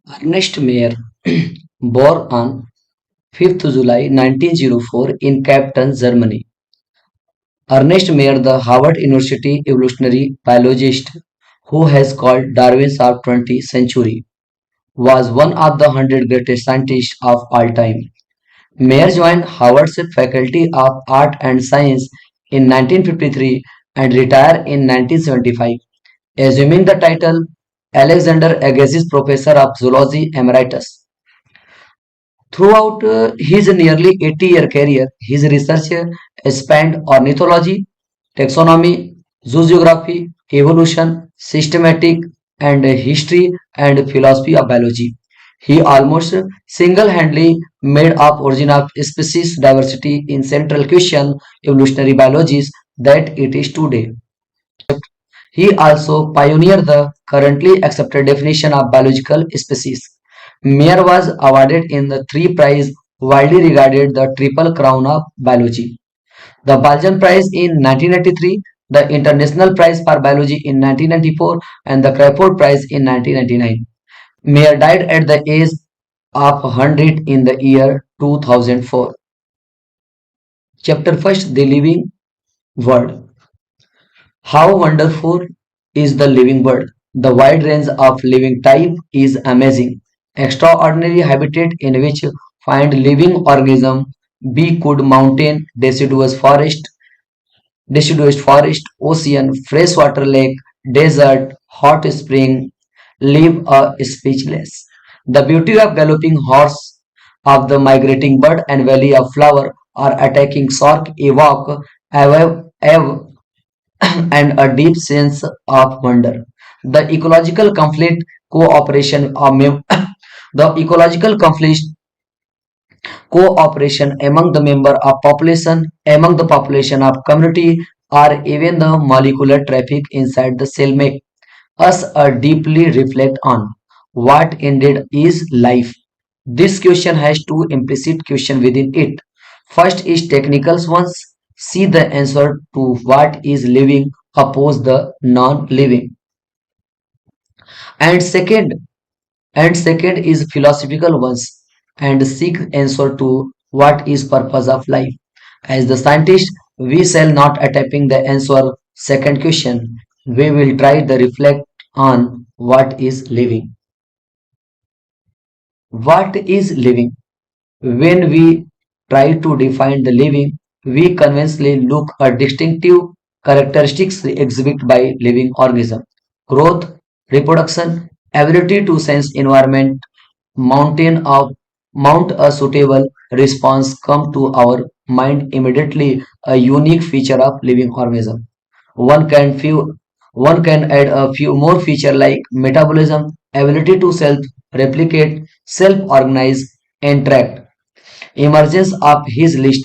Ernest Mayr, born on 5th July 1904 in Captain, Germany. Ernest Mayr, the Harvard University evolutionary biologist who has called Darwin's of 20th century, was one of the 100 greatest scientists of all time. Mayr joined Harvard's Faculty of Art and Science in 1953 and retired in 1975, assuming the title Alexander Agassiz Professor of Zoology Emeritus. Throughout his nearly 80-year career, his research spanned ornithology, taxonomy, zoogeography, evolution, systematic and history and philosophy of biology. He almost single-handedly made up origin of species diversity in central question evolutionary biologies that it is today. He also pioneered the currently accepted definition of biological species. Mayer was awarded in the three prizes widely regarded the Triple Crown of Biology. The Baljan Prize in 1993, the International Prize for Biology in 1994, and the Crawford Prize in 1999. Mayer died at the age of 100 in the year 2004. Chapter 1, The Living World. How wonderful is the living world! The wide range of living type is amazing. Extraordinary habitat in which find living organism, be could mountain, deciduous forest, ocean, freshwater lake, desert, hot spring, leave a speechless. The beauty of galloping horse, of the migrating bird and valley of flower or attacking stork evoke and a deep sense of wonder. The ecological conflict cooperation the ecological conflict cooperation among the member of population, among the population of community, or even the molecular traffic inside the cell make us deeply reflect on what indeed is life. This question has two implicit questions within it. First is technical ones. See the answer to what is living oppose the non-living. And second, and second is philosophical ones and seek answer to what is purpose of life. As the scientist, we shall not attempting the answer second question. We will try to reflect on what is living. What is living? When we try to define the living, we conventionally look at distinctive characteristics exhibited by living organism. Growth, reproduction, ability to sense environment, mountain of mount a suitable response come to our mind immediately a unique feature of living organism. One can add a few more feature like metabolism, ability to self replicate, self organize, and tract. Emergence of his list.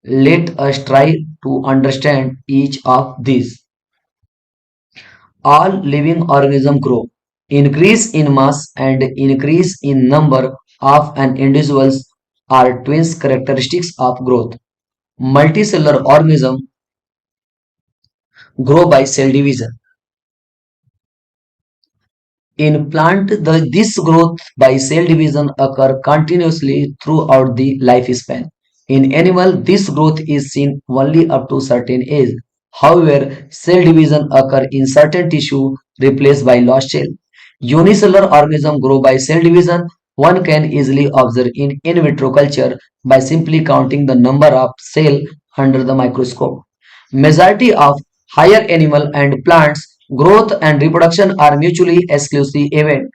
Let us try to understand each of these. All living organisms grow. Increase in mass and increase in number of an individuals are twins characteristics of growth. Multicellular organisms grow by cell division. In plant, this growth by cell division occur continuously throughout the lifespan. In animal, this growth is seen only up to certain age. However, cell division occur in certain tissue replaced by lost cell. Unicellular organisms grow by cell division. One can easily observe in vitro culture by simply counting the number of cells under the microscope. Majority of higher animal and plants growth and reproduction are mutually exclusive event.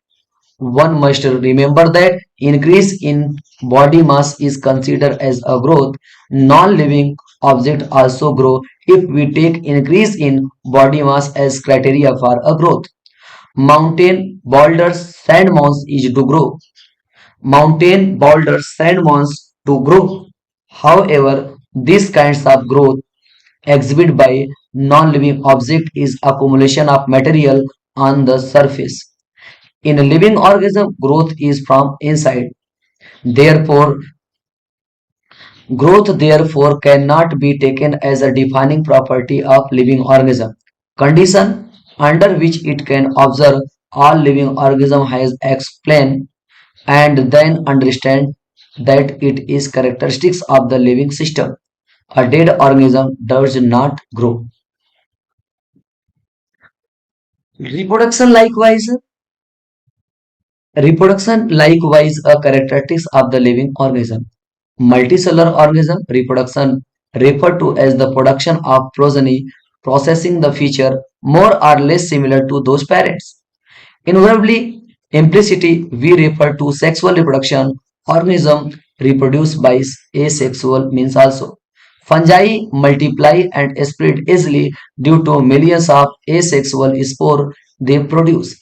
One must remember that increase in body mass is considered as a growth. Non-living objects also grow if we take increase in body mass as criteria for a growth. Mountain, boulders, sand mounds is to grow. Mountain, boulders, sand mounds to grow. However, these kinds of growth exhibited by non-living object is accumulation of material on the surface. In a living organism, growth is from inside. Therefore, growth therefore cannot be taken as a defining property of living organism. Condition under which it can observe all living organism has explained. and then understand that it is characteristics of the living system. A dead organism does not grow. Reproduction likewise Reproduction likewise a characteristics of the living organism. Multicellular organism reproduction referred to as the production of progeny processing the feature more or less similar to those parents. Invariably, implicitly, we refer to sexual reproduction. Organism reproduced by asexual means also. Fungi multiply and spread easily due to millions of asexual spores they produce.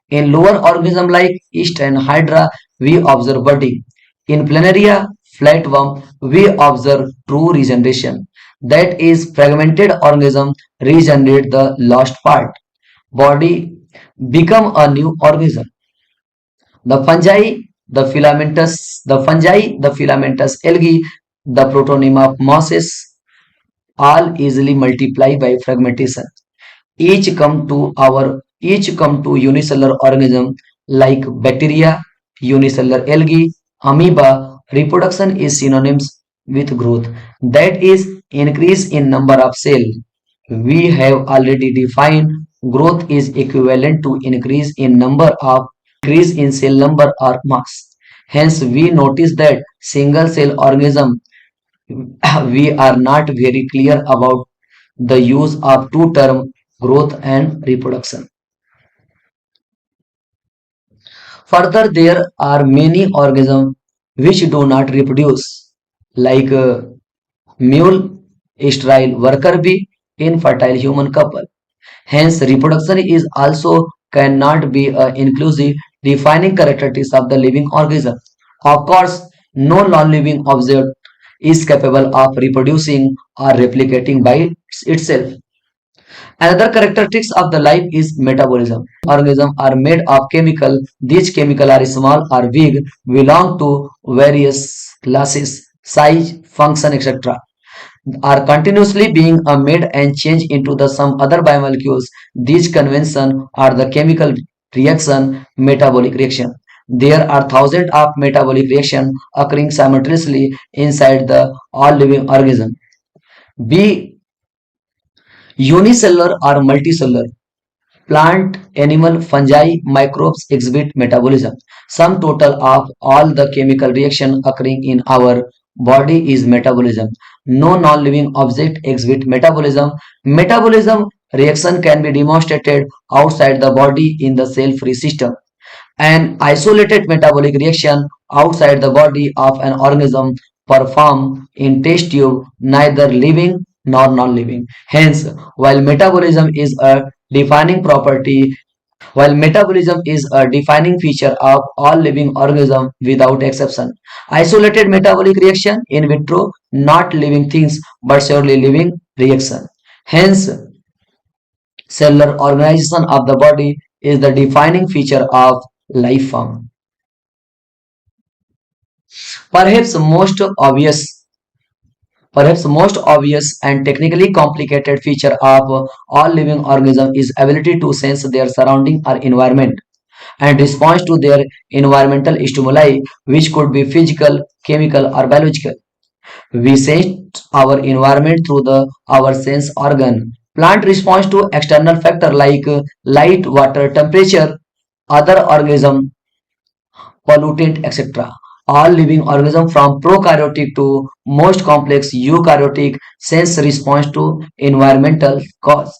In lower organisms like yeast and hydra, we observe budding. In planaria, flatworm, we observe true regeneration. That is, fragmented organism regenerate the lost part. Body become a new organism. The filamentous algae, the protonema mosses, all easily multiply by fragmentation. Each come to unicellular organism like bacteria, unicellular algae, amoeba. Reproduction is synonyms with growth. That is increase in number of cell. We have already defined growth is equivalent to increase in cell number or mass. Hence, we notice that single cell organism we are not very clear about the use of two term growth and reproduction. Further, there are many organisms which do not reproduce, like mule, sterile worker bee, infertile human couple. Hence, reproduction is also cannot be a inclusive defining characteristics of the living organism. Of course, no non-living object is capable of reproducing or replicating by itself. Another characteristics of the life is metabolism. Organisms are made of chemical. These chemicals are small or big, belong to various classes, size, function, etc. Are continuously being made and changed into the some other biomolecules. These conventions are the chemical reaction, metabolic reaction. There are thousands of metabolic reactions occurring simultaneously inside the all living organism. Be unicellular or multicellular. Plant, animal, fungi, microbes exhibit metabolism. Sum total of all the chemical reaction occurring in our body is metabolism. No non-living object exhibit metabolism. Metabolism reaction can be demonstrated outside the body in the cell-free system. An isolated metabolic reaction outside the body of an organism performed in test tube neither living nor non-living. Hence, while metabolism is a defining property, while metabolism is a defining feature of all living organisms without exception, isolated metabolic reaction in vitro not living things but surely living reaction. Hence, cellular organization of the body is the defining feature of life form. Perhaps most obvious Perhaps most obvious and technically complicated feature of all living organisms is ability to sense their surrounding or environment and response to their environmental stimuli, which could be physical, chemical, or biological. We sense our environment through our sense organ. Plant response to external factor like light, water, temperature, other organism pollutant, etc. All living organisms from prokaryotic to most complex eukaryotic sense response to environmental cause.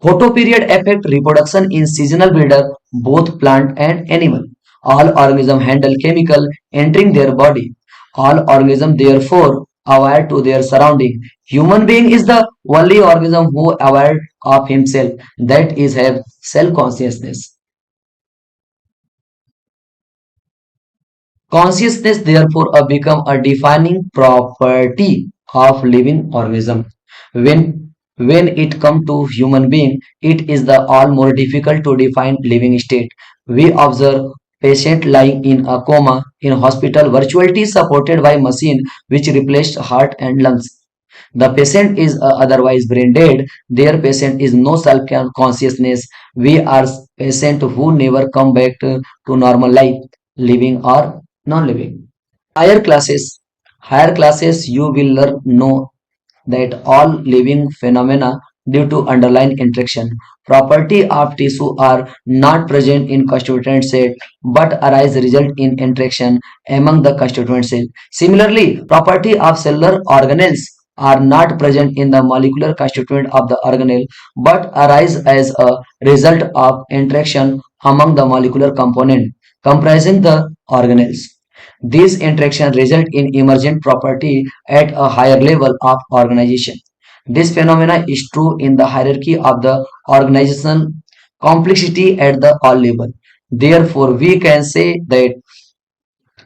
Photoperiod affect reproduction in seasonal breeder, both plant and animal. All organisms handle chemical entering their body. All organisms therefore aware to their surrounding. Human being is the only organism who aware of himself, that is have self consciousness. Consciousness therefore become a defining property of living organism. When it comes to human being, it is the all more difficult to define living state. We observe patient lying in a coma in hospital, virtually supported by machine which replaced heart and lungs. The patient is otherwise brain dead. Their patient is no self consciousness. We are patient who never come back to normal life. living or non-living. Higher classes, higher classes you will learn know that all living phenomena due to underlying interaction. Property of tissue are not present in constituent cell but arise result in interaction among the constituent cell. Similarly, property of cellular organelles are not present in the molecular constituent of the organelle but arise as a result of interaction among the molecular component comprising the organelles. These interactions result in emergent property at a higher level of organization. This phenomena is true in the hierarchy of the organization complexity at the all level. Therefore, we can say that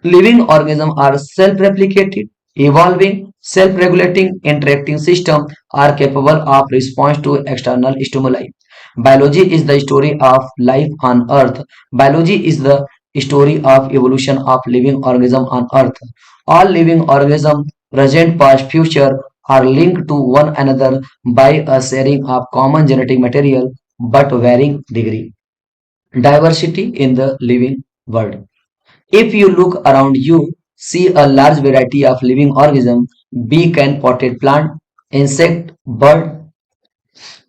living organisms are self-replicated, evolving, self-regulating, interacting systems are capable of response to external stimuli. Biology is the story of life on Earth. Biology is the story of evolution of living organisms on Earth. All living organisms, present, past, future, are linked to one another by a sharing of common genetic material but varying degree. Diversity in the living world. If you look around you, see a large variety of living organisms, bee and potted plant, insect, bird,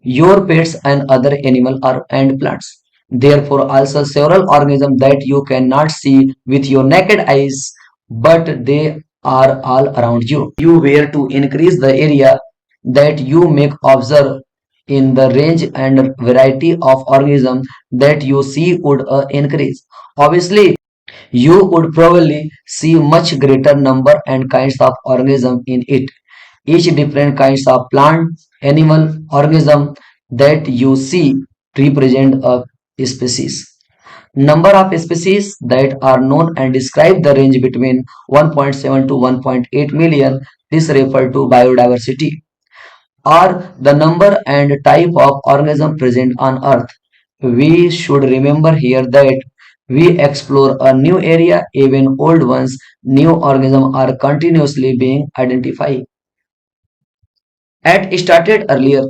your pets and other animal are and plants. Therefore, also several organisms that you cannot see with your naked eyes, but they are all around you. You were to increase the area that you make observe in the range and variety of organisms that you see would increase. Obviously, you would probably see much greater number and kinds of organism in it. Each different kinds of plant, animal, organism that you see represent a species. Number of species that are known and describe the range between 1.7 to 1.8 million. This refer to biodiversity or the number and type of organism present on earth. We should remember here that we explore a new area, even old ones, new organisms are continuously being identified. At started earlier,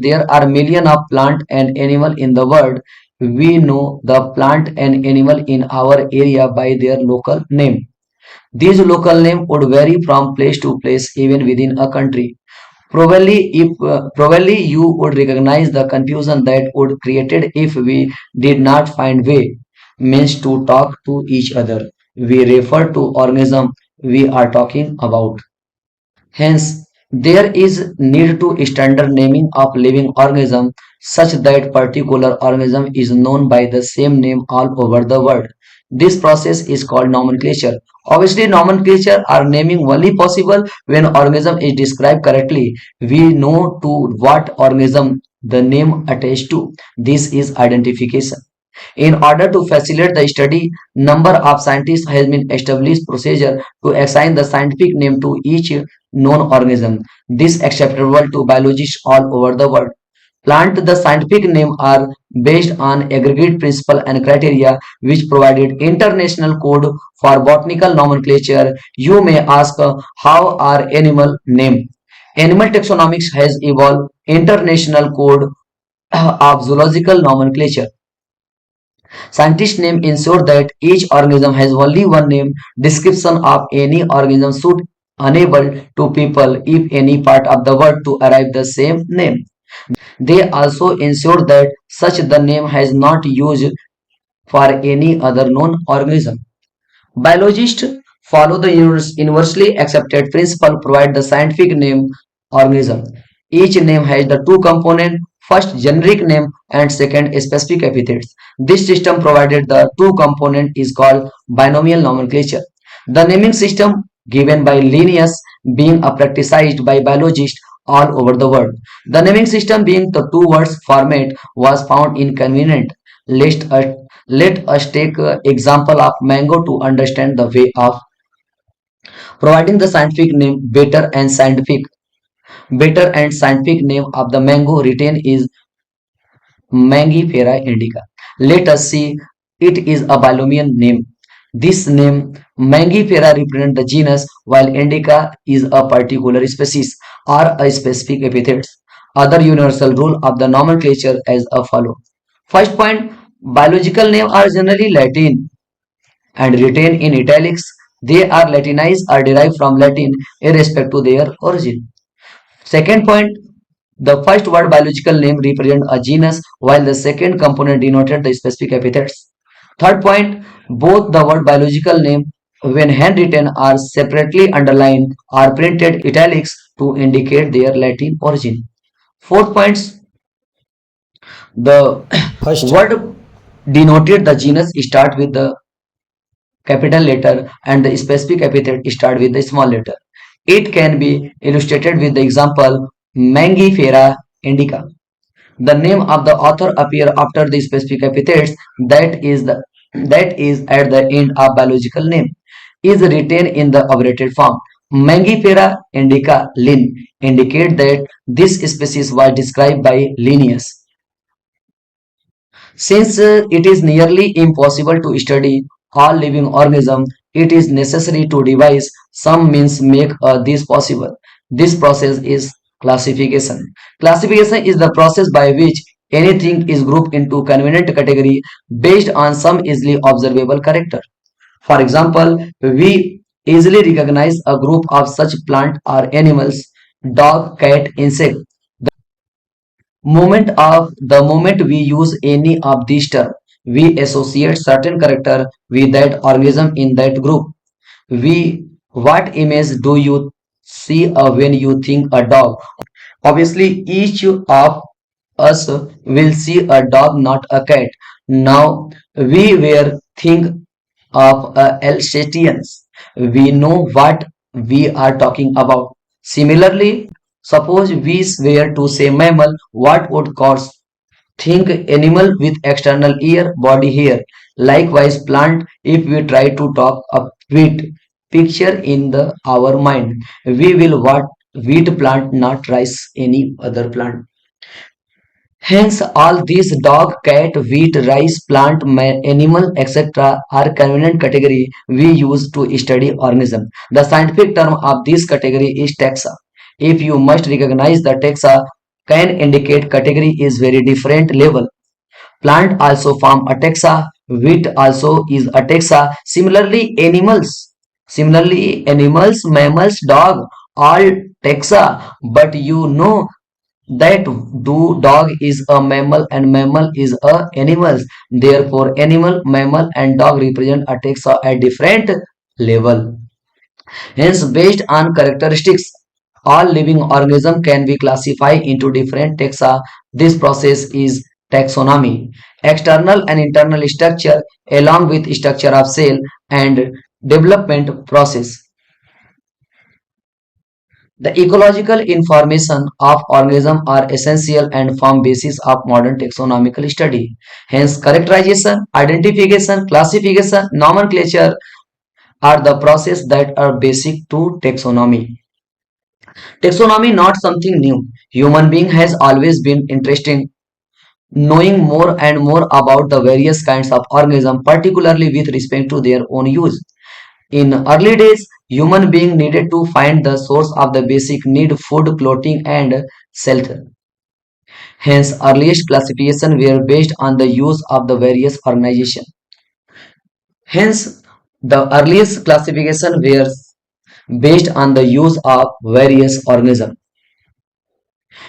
there are millions of plant and animal in the world. We know the plant and animal in our area by their local name. These local name would vary from place to place, even within a country. Probably you would recognize the confusion that would created if we did not find way means to talk to each other. We refer to organism we are talking about. Hence, there is need to standard naming of living organism such that particular organism is known by the same name all over the world. This process is called nomenclature. Obviously, nomenclature are naming only possible when organism is described correctly. We know to what organism the name attached to. This is identification. In order to facilitate the study, number of scientists has been established procedure to assign the scientific name to each known organism. This acceptable to biologists all over the world. Plant the scientific name are based on aggregate principle and criteria which provided international code for botanical nomenclature. You may ask how are animal name? Animal taxonomics has evolved international code of zoological nomenclature. Scientists' name ensure that each organism has only one name. Description of any organism should enable to people if any part of the word to arrive the same name. They also ensure that such the name has not used for any other known organism. Biologists follow the universally accepted principle provide the scientific name organism. Each name has the two components, first generic name and second specific epithets. This system provided the two component is called binomial nomenclature. The naming system given by Linnaeus being practiced by biologists all over the world. The naming system being the two words format was found inconvenient. Let us, let us take example of mango to understand the way of providing the scientific name better and scientific name of the mango written is Mangifera indica. Let us see it is a binomial name. This name Mangifera represents the genus while indica is a particular species or a specific epithet. Other universal rule of the nomenclature as a follow. First point, biological names are generally Latin. and written in italics. They are Latinized or derived from Latin irrespective to their origin. Second point, the first word biological name represents a genus while the second component denoted the specific epithets. Third point, both the word biological name when handwritten are separately underlined or printed italics to indicate their Latin origin. Fourth point, the First, word denoted the genus start with the capital letter and the specific epithet start with the small letter. It can be illustrated with the example Mangifera indica. The name of the author appear after the specific epithets that is at the end of biological name is written in the abbreviated form. Mangifera indica Lin indicate that this species was described by Linnaeus. Since it is nearly impossible to study all living organisms, it is necessary to devise some means make this possible. This process is classification. Classification is the process by which anything is grouped into convenient category based on some easily observable character. For example, we easily recognize a group of such plant or animals, dog, cat, insect moment we use any of these terms, we associate certain character with that organism in that group. We what image do you see when you think a dog? Obviously, each of us will see a dog, not a cat. Now we were think of Alsatians. We know what we are talking about. Similarly, suppose we were to say mammal, what would cause think animal with external ear, body hair. Likewise, plant, if we try to talk a wheat picture in the our mind, we will what wheat plant, not rice, any other plant. Hence, all these dog, cat, wheat, rice, plant, animal, etc. are convenient category we use to study organism. The scientific term of this category is taxa. If you must recognize the taxa can indicate category is very different level. Plant also form a taxa. Wheat also is a taxa. Similarly, animals, mammals, dog, all taxa. But you know that do dog is a mammal and mammal is a animal. Therefore, animal, mammal, and dog represent a taxa at different level. Hence, based on characteristics, all living organisms can be classified into different taxa. This process is taxonomy. External and internal structure along with structure of cell and development process. The ecological information of organisms are essential and form basis of modern taxonomical study. Hence, characterization, identification, classification, nomenclature are the process that are basic to taxonomy. Taxonomy not something new. Human being has always been interested knowing more and more about the various kinds of organism, particularly with respect to their own use. In early days, human being needed to find the source of the basic need food, clothing, and shelter. Hence, earliest classification were based on the use of the various organization. Hence, the earliest classification were based on the use of various organisms.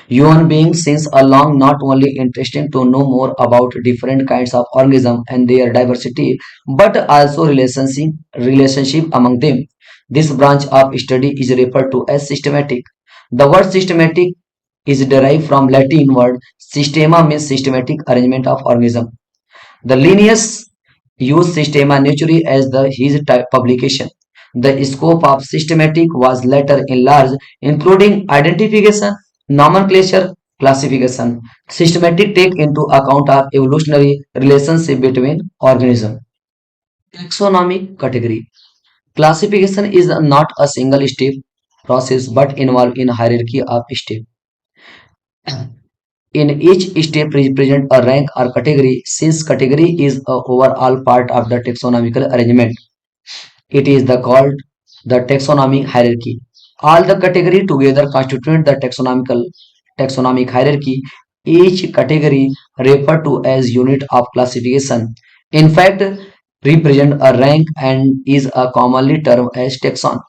Human beings since a long not only interested to know more about different kinds of organisms and their diversity, but also relationship among them. This branch of study is referred to as systematic. The word systematic is derived from Latin word systema means systematic arrangement of organism. The Linnaeus used Systema Naturae as his publication. The scope of systematic was later enlarged, including identification, nomenclature, classification. Systematic take into account of evolutionary relationship between organisms. Taxonomic category. Classification is not a single step process but involved in hierarchy of steps. In each step represent a rank or category. Since category is a overall part of the taxonomical arrangement, it is the called the taxonomy hierarchy. All the category together constitute the taxonomic hierarchy. Each category referred to as unit of classification. In fact, represent a rank and is a commonly termed as taxon.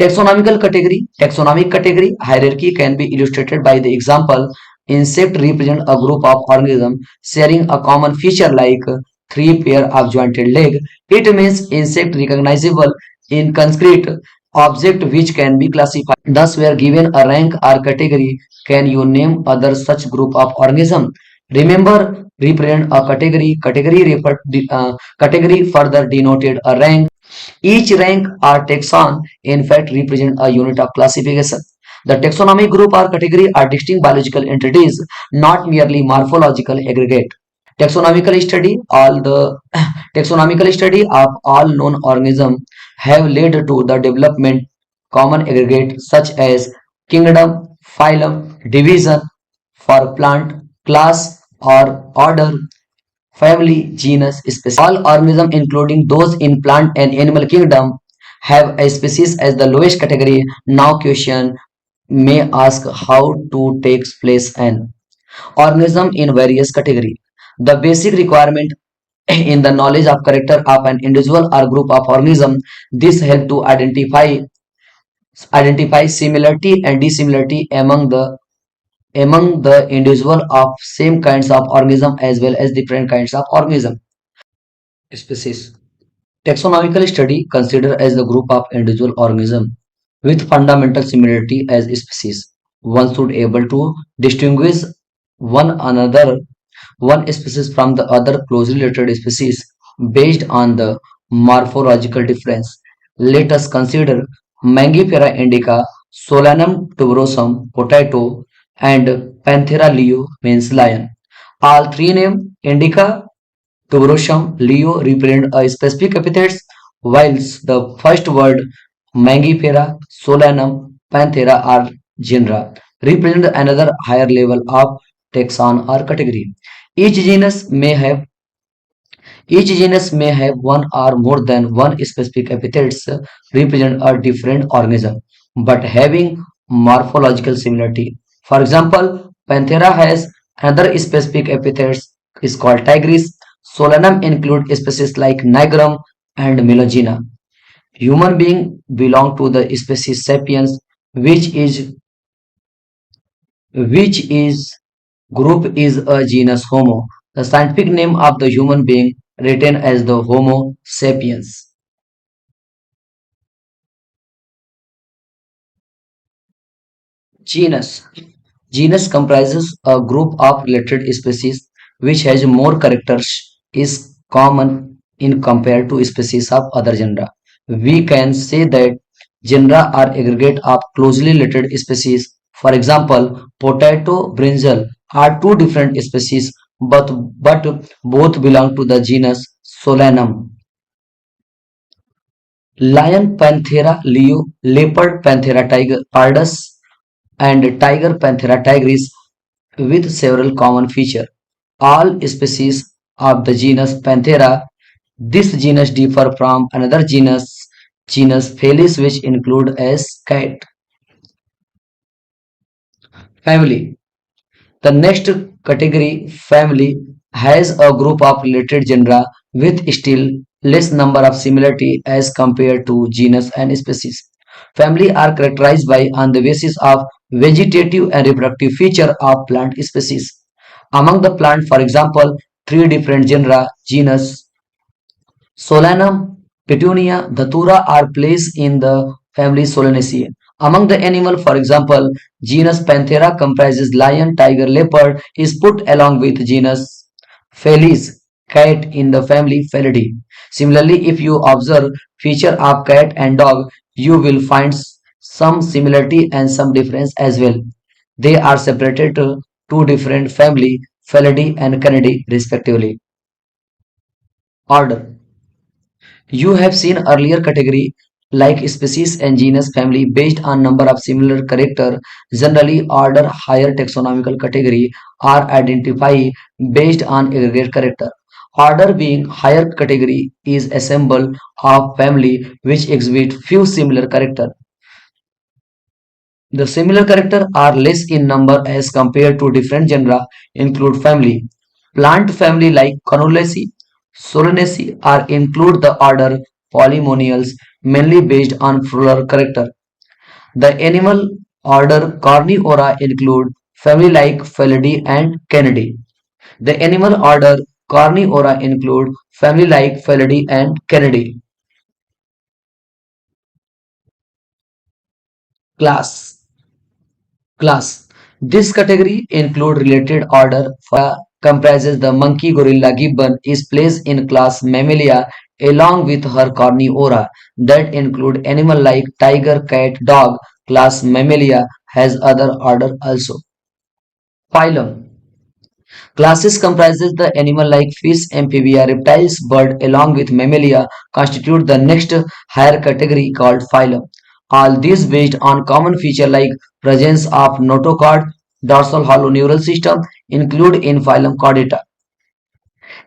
Taxonomical category. Taxonomic category hierarchy can be illustrated by the example insect represent a group of organisms sharing a common feature like three pair of jointed leg. It means insect recognizable in concrete object which can be classified. Thus, we are given a rank or category. Can you name other such group of organism? Remember, represent a category. Category further denoted a rank. Each rank or taxon in fact represent a unit of classification. The taxonomic group or category are distinct biological entities, not merely morphological aggregate. Taxonomical study all the taxonomical study of all known organisms have led to the development common aggregate such as kingdom, phylum, division for plant, class or order, family, genus, species. All organisms, including those in plant and animal kingdom, have a species as the lowest category. Now, question may ask how to takes place an organism in various category. The basic requirement in the knowledge of character of an individual or group of organism. This help to identify similarity and dissimilarity among the individual of same kinds of organism as well as different kinds of organism. Species. Taxonomical study consider as the group of individual organism with fundamental similarity as species. One should able to distinguish one species from the other closely related species based on the morphological difference. Let us consider Mangifera indica, Solanum tuberosum, potato, and Panthera leo means lion. All three name indica Tuberosum leo represent a specific epithets, whilst the first word Mangifera, Solanum, Panthera are genera, represent another higher level of taxon or category. Each genus may have each genus may have one or more than one specific epithets represent a different organism, but having morphological similarity. For example, Panthera has another specific epithets is called tigris. Solanum include species like Nigrum and Melogena. Human being belong to the species sapiens, which is group is a genus Homo. The scientific name of the human being written as the Homo sapiens. Genus. Genus comprises a group of related species which has more characters is common in compared to species of other genera. We can say that genera are aggregate of closely related species. For example, potato, brinjal are two different species but both belong to the genus Solanum. Lion Panthera leo, leopard Panthera tiger pardus, and tiger Panthera tigris with several common features. All species of the genus Panthera. This genus differ from another genus Felis, which include as cat family. The next category, family, has a group of related genera with still less number of similarity as compared to genus and species. Family are characterized by on the basis of vegetative and reproductive feature of plant species. Among the plant, for example, three different genus Solanum, Petunia, Datura are placed in the family Solanaceae. Among the animal, for example, genus Panthera comprises lion, tiger, leopard is put along with genus Felis, cat in the family Felidae. Similarly, if you observe feature of cat and dog, you will find some similarity and some difference as well. They are separated to two different family, Felidae and Canidae respectively. Order. You have seen earlier category like species and genus family based on number of similar character. Generally, order higher taxonomical category are identified based on aggregate character. Order being higher category is assembled of family which exhibit few similar character. The similar character are less in number as compared to different genera include family. Plant family like Conuraceae Solanaceae are include the order Polynomials, mainly based on floral character. The animal order Carnivora include family like Felidae and Canidae. The animal order Carnivora include family like Felidae and Canidae. Class. Class. This category include related order comprises the monkey gorilla gibbon is placed in class Mammalia along with her Carnivora that include animal like tiger, cat, dog. Class Mammalia has other order also. Phylum. Classes comprises the animal like fish, amphibia, reptiles, bird along with mammalia constitute the next higher category called phylum. All these based on common feature like presence of notochord, dorsal hollow neural system include in phylum Chordata.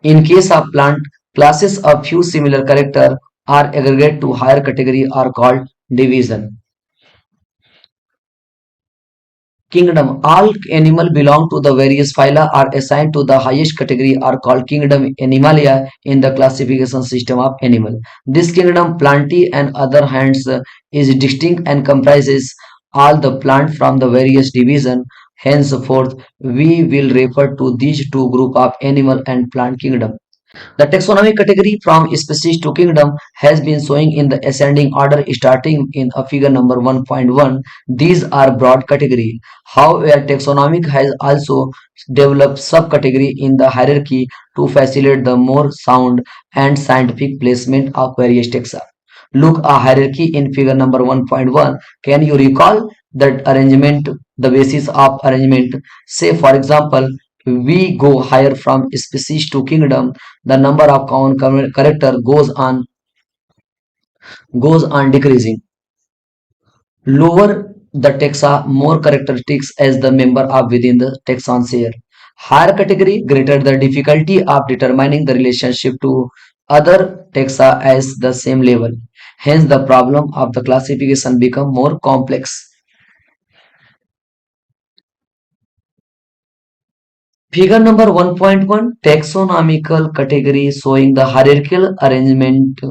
In case of plant, classes of few similar character are aggregate to higher category are called division. Kingdom. All animals belong to the various phyla are assigned to the highest category are called kingdom Animalia in the classification system of animal. This kingdom Plantae and other hands is distinct and comprises all the plant from the various division. Henceforth, we will refer to these two group of animal and plant kingdom. The taxonomic category from species to kingdom has been showing in the ascending order starting in a figure number 1.1. These are broad category. However, taxonomic has also developed subcategory in the hierarchy to facilitate the more sound and scientific placement of various taxa. Look a hierarchy in figure number 1.1. Can you recall that arrangement, the basis of arrangement? Say for example, we go higher from species to kingdom, the number of common character goes on decreasing. Lower the taxa, more characteristics as the member of within the taxon share. Higher category, greater the difficulty of determining the relationship to other taxa as the same level. Hence, the problem of the classification become more complex. Figure number 1.1 taxonomical category showing the hierarchical arrangement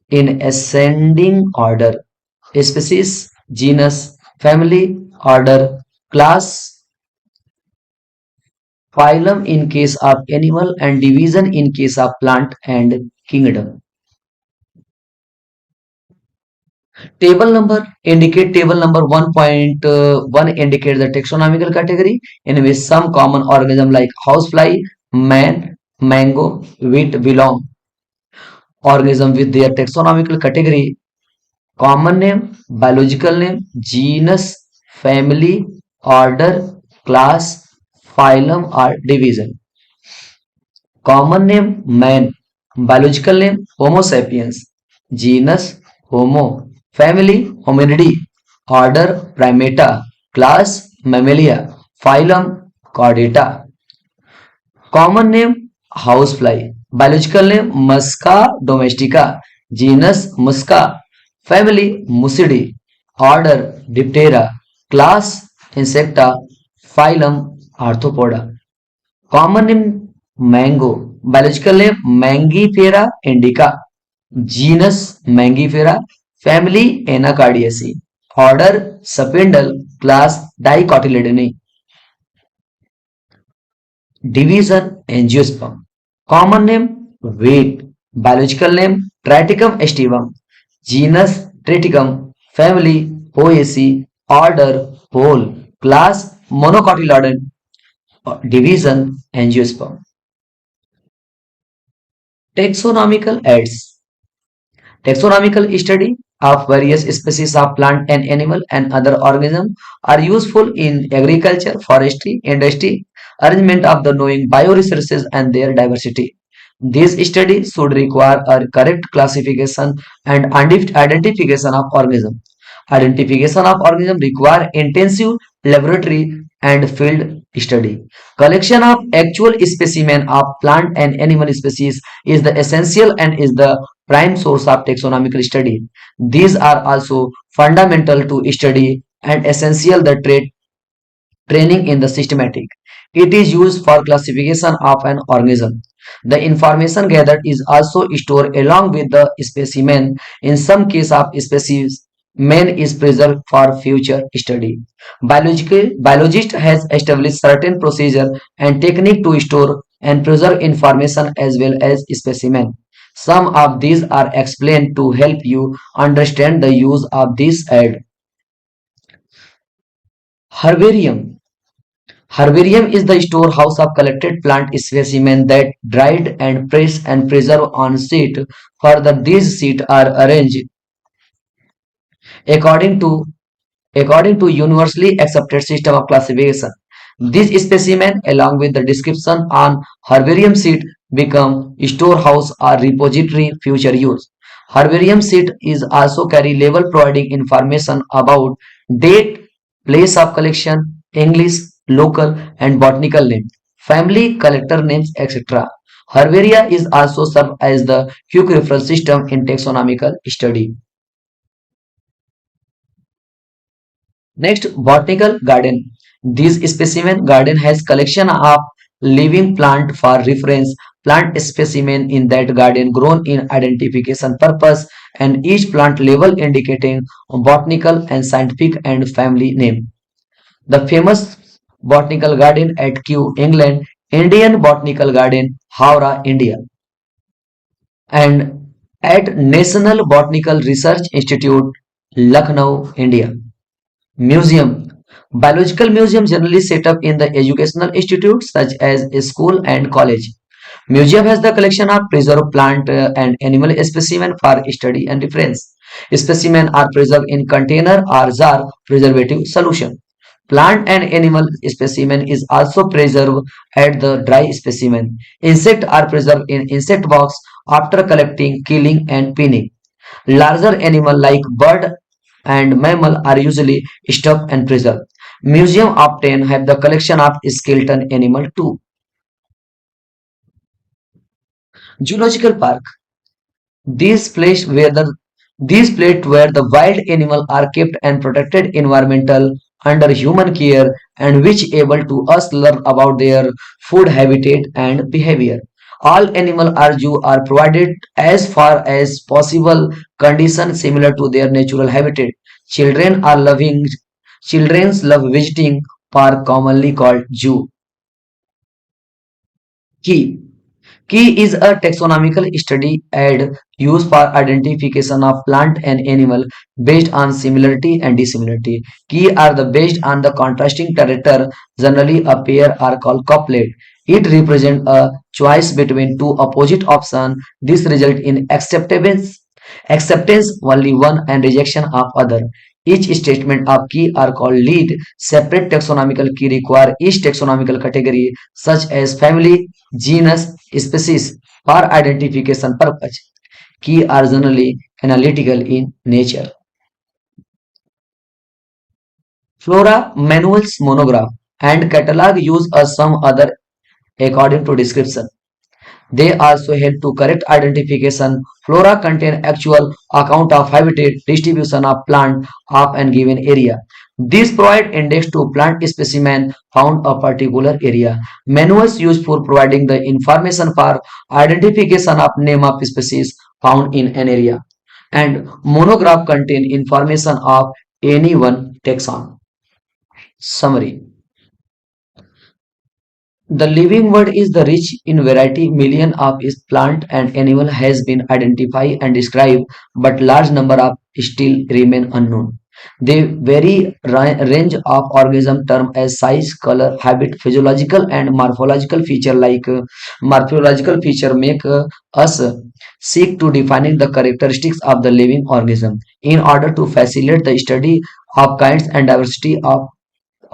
in ascending order. Species, genus, family, order, class, phylum in case of animal and division in case of plant and kingdom. Table number 1.1 indicate the taxonomical category in which some common organism like housefly, man, mango, wheat belong. Organism with their taxonomical category, common name, biological name, genus, family, order, class, phylum or division. Common name man, biological name Homo sapiens, genus Homo, family Hominidae, order Primata, class Mammalia, phylum Chordata. Common name housefly, biological name Musca domestica, genus Musca, family Musidae, order Diptera, class Insecta, phylum Arthropoda. Common name mango, biological name Mangifera indica, genus Mangifera, family Anacardiaceae, order Sapindal, class Dicotyledonei, division Angiosperm. Common name wheat, biological name Triticum aestivum, genus Triticum, family Poaceae, order Pole, class Monocotyledon, division Angiosperm. Taxonomical aids. Taxonomical study of various species of plant and animal and other organisms are useful in agriculture, forestry, industry, arrangement of the knowing bioresources and their diversity. These studies should require a correct classification and identification of organism. Identification of organism require intensive laboratory and field study. Collection of actual specimen of plant and animal species is the essential and is the prime source of taxonomical study. These are also fundamental to study and essential the training in the systematic. It is used for classification of an organism. The information gathered is also stored along with the specimen. In some case of specimen is preserved for future study. Biologist has established certain procedure and technique to store and preserve information as well as specimen. Some of these are explained to help you understand the use of this aid. Herbarium. Herbarium is the storehouse of collected plant specimens that dried and pressed and preserved on sheet. Further, these sheets are arranged according to universally accepted system of classification. This specimen, along with the description on herbarium sheet, become storehouse or repository future use. Herbarium sheet is also carry label providing information about date, place of collection, English, local, and botanical name, family, collector names, etc. Herbaria is also served as the quick reference system in taxonomical study. Next, botanical garden. This specimen garden has collection of living plant for reference. Plant specimen in that garden grown in identification purpose and each plant label indicating botanical and scientific and family name. The famous botanical garden at Kew, England, Indian Botanical Garden, Howrah, India, and at National Botanical Research Institute, Lucknow, India. Museum. Biological museum generally set up in the educational institutes such as a school and college. Museum has the collection of preserved plant and animal specimen for study and reference. Specimen are preserved in container or jar preservative solution. Plant and animal specimen is also preserved at the dry specimen. Insect are preserved in insect box after collecting, killing and pinning. Larger animal like bird and mammal are usually stuffed and preserved. Museum often have the collection of skeleton animal too. Zoological park. These place where the these places where the wild animals are kept and protected environmental under human care and which able to us learn about their food habitat and behavior. All animal are zoo are provided as far as possible conditions similar to their natural habitat. Children are loving children's love visiting park commonly called zoo. Key Key is a taxonomical study aid used for identification of plant and animal based on similarity and dissimilarity. Key are the based on the contrasting character, generally a pair are called couplet. It represents a choice between two opposite options. This result in acceptance only one and rejection of other. Each statement of key are called lead. Separate taxonomical key require each taxonomical category such as family, genus, species for identification purpose. Key are generally analytical in nature. Flora manuals monograph and catalog use as some other according to description. They also help to correct identification. Flora contain actual account of habitat distribution of plant of an given area. These provide index to plant specimen found a particular area. Manuals used for providing the information for identification of name of species found in an area. And monograph contain information of any one taxon. Summary. The living world is the rich in variety. Million of its plant and animal has been identified and described, but large number of still remain unknown. They vary range of organism term as size, color, habit, physiological and morphological feature like morphological feature make us seek to defining the characteristics of the living organism in order to facilitate the study of kinds and diversity of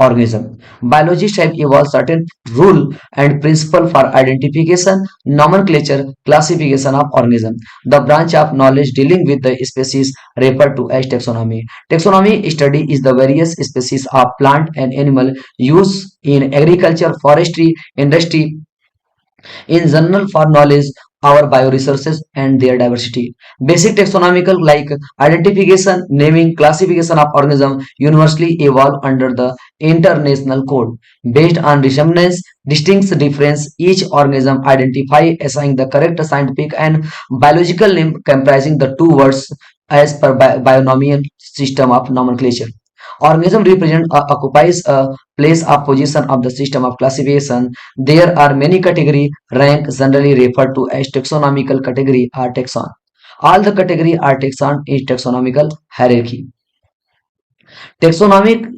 organism. Biologists have evolved certain rule and principle for identification, nomenclature, classification of organism. The branch of knowledge dealing with the species referred to as taxonomy. Taxonomy study is the various species of plant and animal used in agriculture, forestry, industry, in general for knowledge our bioresources and their diversity. Basic taxonomical like identification, naming, classification of organism universally evolve under the international code based on resemblance, distinct difference. Each organism identify assign the correct scientific and biological name comprising the two words as per binomial system of nomenclature. Organism represent occupies a place of position of the system of classification. There are many category rank generally referred to as taxonomical category or taxon. All the category are taxon is taxonomical hierarchy. Taxonomic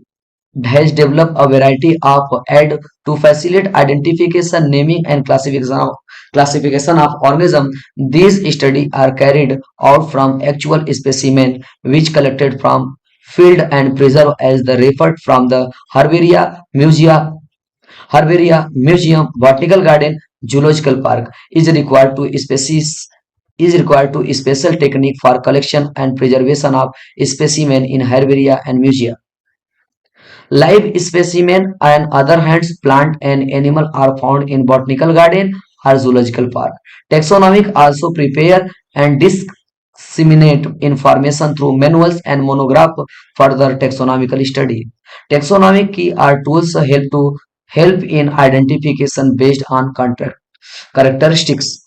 has developed a variety of aid to facilitate identification, naming, and classification of organisms. These studies are carried out from actual specimens which collected from field and preserved as the referred from the Herbaria Museum, Botanical Garden, Zoological Park is required to special technique for collection and preservation of specimen in herbaria and museum. Live specimen on other hands, plant and animal are found in botanical garden or zoological park. Taxonomic also prepare and disseminate information through manuals and monograph further taxonomical study. Taxonomic key are tools help in identification based on characteristics.